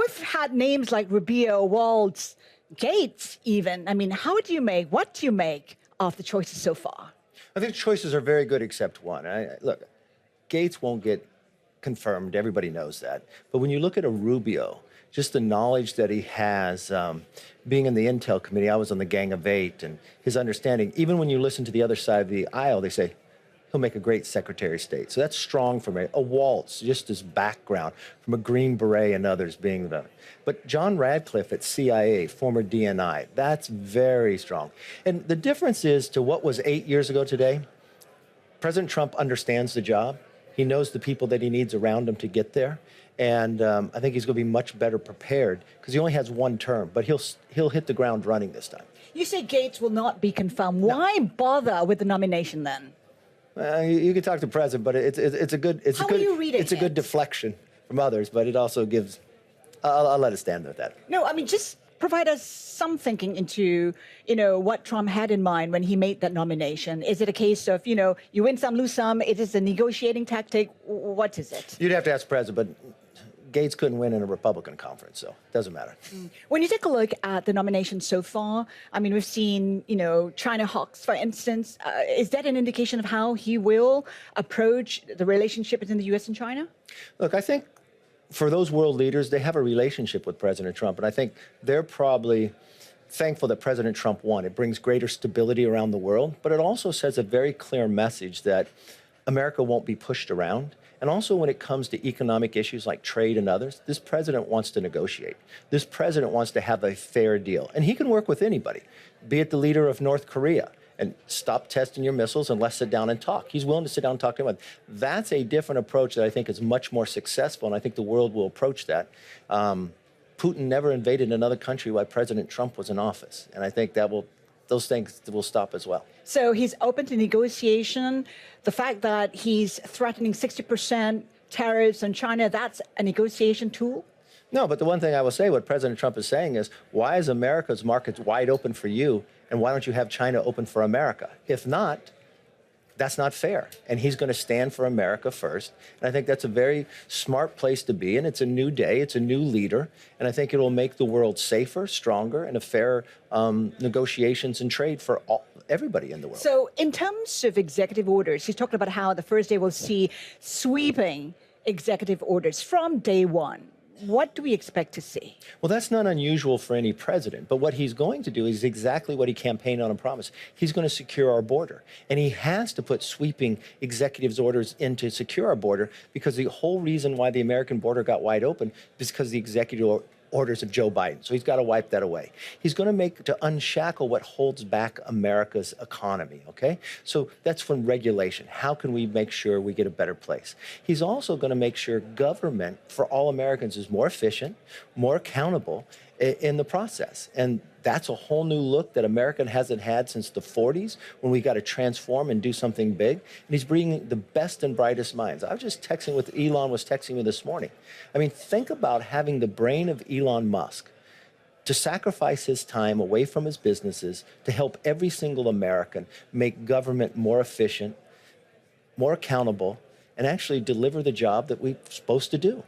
we've had names like Rubio, Waltz, Gaetz even. I mean, what do you make of the choices so far? I think the choices are very good except one. Look, Gaetz won't get confirmed. Everybody knows that. But when you look at a Rubio, just the knowledge that he has, being in the Intel Committee, I was on the Gang of Eight, and his understanding, even when you listen to the other side of the aisle, they say, he'll make a great Secretary of State. So that's strong for me. A Waltz, just his background from a Green Beret and others being the. But John Ratcliffe at CIA, former DNI, that's very strong. And the difference is to what was 8 years ago today, President Trump understands the job. He knows the people that he needs around him to get there. And I think he's going to be much better prepared because he only has one term, but he'll hit the ground running this time. You say Gaetz will not be confirmed. No. Why bother with the nomination then? You can talk to the president, but it's a good deflection from others. But it also gives. I'll let it stand with that. No, I mean just provide us some thinking into what Trump had in mind when he made that nomination. Is it a case of you win some, lose some? It is a negotiating tactic. What is it? You'd have to ask the president, but Gaetz couldn't win in a Republican conference, so it doesn't matter. When you take a look at the nominations so far, I mean, we've seen, China hawks, for instance. Is that an indication of how he will approach the relationship between the U.S. and China? Look, I think for those world leaders, they have a relationship with President Trump, and I think they're probably thankful that President Trump won. It brings greater stability around the world, but it also sends a very clear message that America won't be pushed around. And also when it comes to economic issues like trade and others, this president wants to negotiate. This president wants to have a fair deal. And he can work with anybody, be it the leader of North Korea, and stop testing your missiles and let's sit down and talk. He's willing to sit down and talk to anyone. That's a different approach that I think is much more successful, and I think the world will approach that. Putin never invaded another country while President Trump was in office, and I think those things will stop as well. So he's open to negotiation. The fact that he's threatening 60% tariffs on China, that's a negotiation tool? No, but the one thing I will say, what President Trump is saying is, why is America's markets wide open for you, and why don't you have China open for America? If not, that's not fair. And he's going to stand for America first. And I think that's a very smart place to be. And it's a new day. It's a new leader. And I think it will make the world safer, stronger, and a fair negotiations and trade for everybody in the world. So in terms of executive orders, he's talking about how the first day we'll see sweeping executive orders from day one. What do we expect to see? Well, that's not unusual for any president. But what he's going to do is exactly what he campaigned on and promised. He's going to secure our border. And he has to put sweeping executive orders in to secure our border, because the whole reason why the American border got wide open is because the executive orders of Joe Biden. So he's got to wipe that away. He's going to unshackle what holds back America's economy, okay? So that's from regulation. How can we make sure we get a better place? He's also going to make sure government for all Americans is more efficient, more accountable in the process. And that's a whole new look that America hasn't had since the 40s, when we got to transform and do something big. And he's bringing the best and brightest minds. I was just texting with Elon, was texting me this morning. I mean, think about having the brain of Elon Musk to sacrifice his time away from his businesses to help every single American make government more efficient, more accountable, and actually deliver the job that we're supposed to do.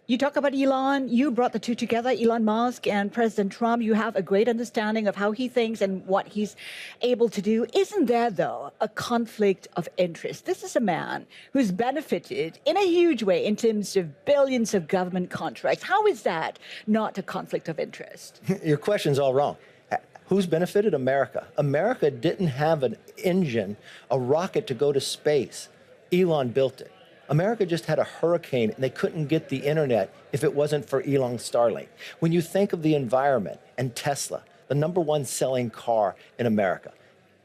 You talk about Elon, you brought the two together, Elon Musk and President Trump. You have a great understanding of how he thinks and what he's able to do. Isn't there, though, a conflict of interest? This is a man who's benefited in a huge way in terms of billions of government contracts. How is that not a conflict of interest? Your question's all wrong. Who's benefited? America. America didn't have an engine, a rocket to go to space. Elon built it. America just had a hurricane, and they couldn't get the internet if it wasn't for Elon Starlink. When you think of the environment and Tesla, the #1 selling car in America,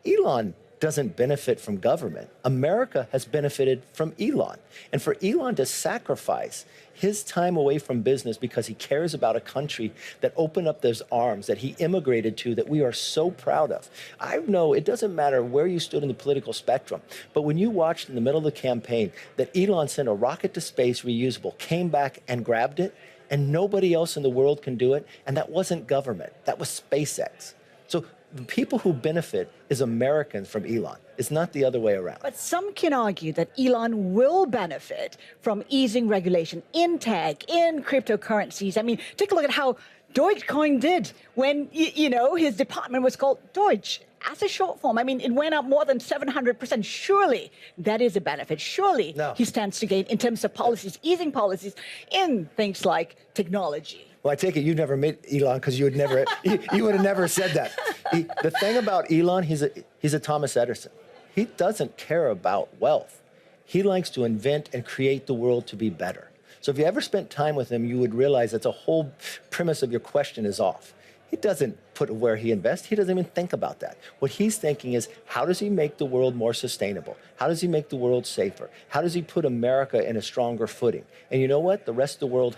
Elon doesn't benefit from government. America has benefited from Elon. And for Elon to sacrifice his time away from business because he cares about a country that opened up those arms, that he immigrated to, that we are so proud of. I know it doesn't matter where you stood in the political spectrum, but when you watched in the middle of the campaign that Elon sent a rocket to space, reusable, came back and grabbed it, and nobody else in the world can do it, and that wasn't government, that was SpaceX. So The people who benefit is Americans from Elon. It's not the other way around. But some can argue that Elon will benefit from easing regulation in tech, in cryptocurrencies. I mean, take a look at how Dogecoin did when, his department was called Doge as a short form. I mean, it went up more than 700%. Surely that is a benefit. Surely he stands to gain in terms of policies, easing policies in things like technology. Well, I take it you've never met Elon because you would never, you would have never said that. The thing about Elon, he's a Thomas Edison. He doesn't care about wealth. He likes to invent and create the world to be better. So if you ever spent time with him, you would realize that the whole premise of your question is off. He doesn't put where he invests. He doesn't even think about that. What he's thinking is, how does he make the world more sustainable? How does he make the world safer? How does he put America in a stronger footing? And you know what? The rest of the world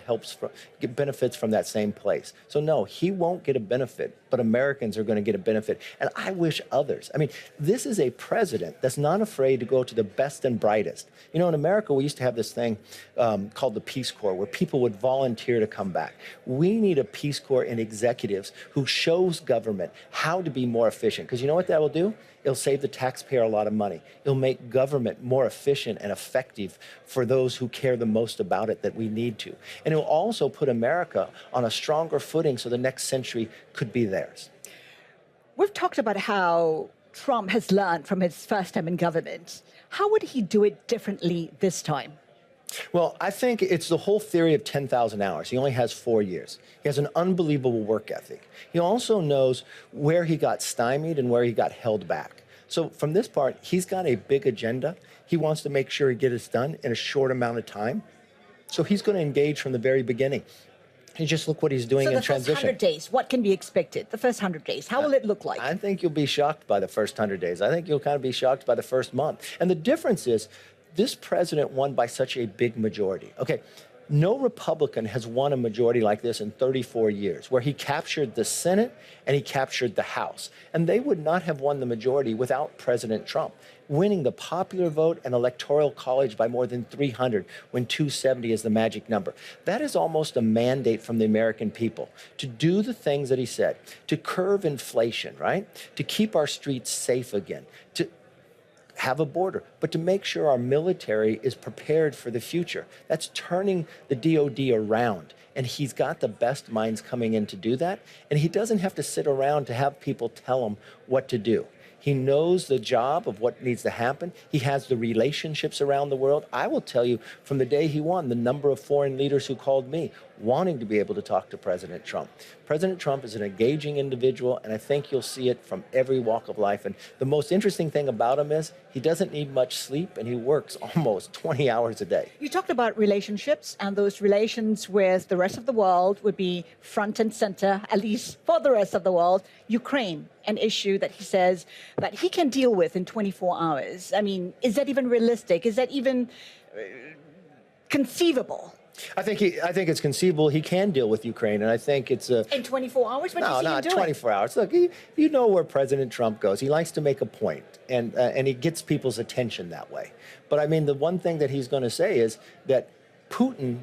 get benefits from that same place. So no, he won't get a benefit, but Americans are going to get a benefit. And I wish others. I mean, this is a president that's not afraid to go to the best and brightest. You know, in America, we used to have this thing called the Peace Corps, where people would volunteer to come back. We need a Peace Corps in executives who shows government how to be more efficient. Because you know what that will do? It'll save the taxpayer a lot of money. It'll make government more efficient and effective for those who care the most about it that we need to. And it will also put America on a stronger footing so the next century could be theirs. We've talked about how Trump has learned from his first time in government. How would he do it differently this time? Well, I think it's the whole theory of 10,000 hours. He only has 4 years. He has an unbelievable work ethic. He also knows where he got stymied and where he got held back. So from this part, he's got a big agenda. He wants to make sure he gets it done in a short amount of time. So he's going to engage from the very beginning. And just look what he's doing in transition. So the first 100 days, what can be expected? The first 100 days, how will it look like? I think you'll be shocked by the first 100 days. I think you'll kind of be shocked by the first month. And the difference is, this president won by such a big majority. Okay, no Republican has won a majority like this in 34 years, where he captured the Senate and he captured the House. And they would not have won the majority without President Trump, winning the popular vote and electoral college by more than 300 when 270 is the magic number. That is almost a mandate from the American people to do the things that he said, to curb inflation, right? To keep our streets safe again, to have a border, but to make sure our military is prepared for the future. That's turning the DOD around. And he's got the best minds coming in to do that. And he doesn't have to sit around to have people tell him what to do. He knows the job of what needs to happen. He has the relationships around the world. I will tell you, from the day he won, the number of foreign leaders who called me wanting to be able to talk to President Trump. President Trump is an engaging individual, and I think you'll see it from every walk of life. And the most interesting thing about him is he doesn't need much sleep, and he works almost 20 hours a day. You talked about relationships, and those relations with the rest of the world would be front and center, at least for the rest of the world. Ukraine, an issue that he says that he can deal with in 24 hours. I mean, is that even realistic? Is that even conceivable? I think it's conceivable he can deal with Ukraine, and I think it's a... In 24 hours? What do you see him not doing? 24 hours. Look, you know where President Trump goes. He likes to make a point, and he gets people's attention that way. But I mean, the one thing that he's going to say is that Putin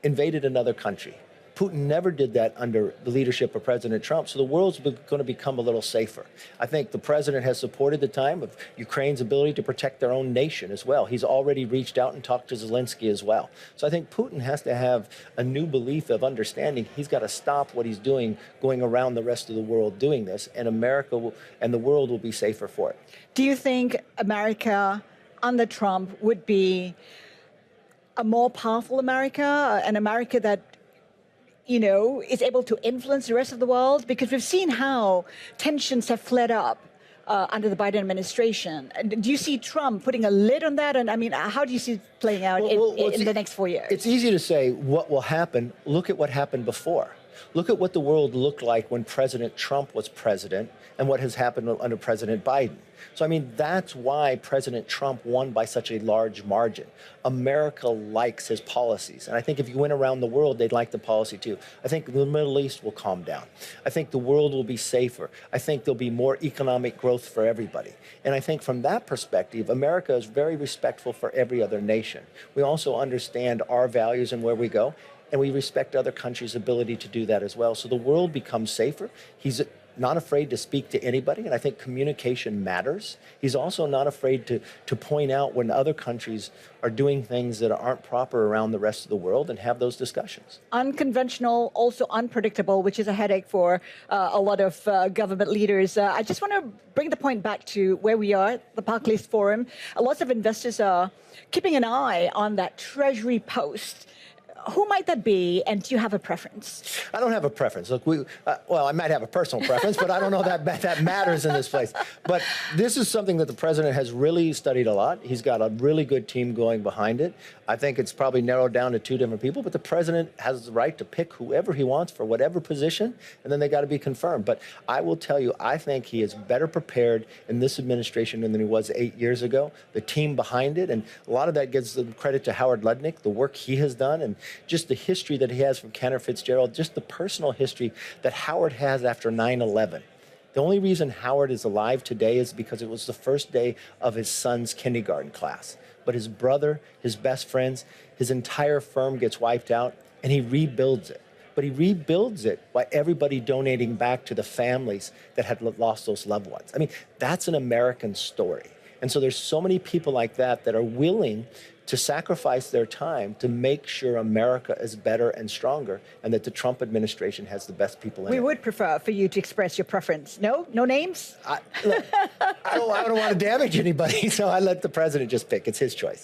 invaded another country. Putin never did that under the leadership of President Trump, so the world's going to become a little safer. I think the president has supported the time of Ukraine's ability to protect their own nation as well. He's already reached out and talked to Zelensky as well. So I think Putin has to have a new belief of understanding he's got to stop what he's doing, going around the rest of the world doing this, and America and the world will be safer for it. Do you think America under Trump would be a more powerful America, an America that is able to influence the rest of the world? Because we've seen how tensions have flared up under the Biden administration. Do you see Trump putting a lid on that? And I mean, how do you see it playing out in the next 4 years? It's easy to say what will happen. Look at what happened before. Look at what the world looked like when President Trump was president and what has happened under President Biden. So, I mean, that's why President Trump won by such a large margin. America likes his policies. And I think if you went around the world, they'd like the policy too. I think the Middle East will calm down. I think the world will be safer. I think there'll be more economic growth for everybody. And I think from that perspective, America is very respectful for every other nation. We also understand our values and where we go. And we respect other countries' ability to do that as well. So the world becomes safer. He's not afraid to speak to anybody, and I think communication matters. He's also not afraid to point out when other countries are doing things that aren't proper around the rest of the world and have those discussions. Unconventional, also unpredictable, which is a headache for a lot of government leaders. I just want to bring the point back to where we are, the Barclays Forum. Lots of investors are keeping an eye on that Treasury post. Who might that be, and do you have a preference? I don't have a preference. Look, well, I might have a personal preference, but I don't know that that matters in this place. But this is something that the president has really studied a lot. He's got a really good team going behind it. I think it's probably narrowed down to 2 different people, but the president has the right to pick whoever he wants for whatever position, and then they got to be confirmed. But I will tell you, I think he is better prepared in this administration than he was 8 years ago. The team behind it, and a lot of that gives them credit to Howard Lutnick, the work he has done, and just the history that he has from Cantor Fitzgerald, just the personal history that Howard has after 9/11. The only reason Howard is alive today is because it was the first day of his son's kindergarten class. But his brother, his best friends, his entire firm gets wiped out, and he rebuilds it. But he rebuilds it by everybody donating back to the families that had lost those loved ones. I mean, that's an American story. And so there's so many people like that that are willing to sacrifice their time to make sure America is better and stronger, and that the Trump administration has the best people in it. We would prefer for you to express your preference. No? No names? Look, I don't want to damage anybody, so I let the president just pick. It's his choice.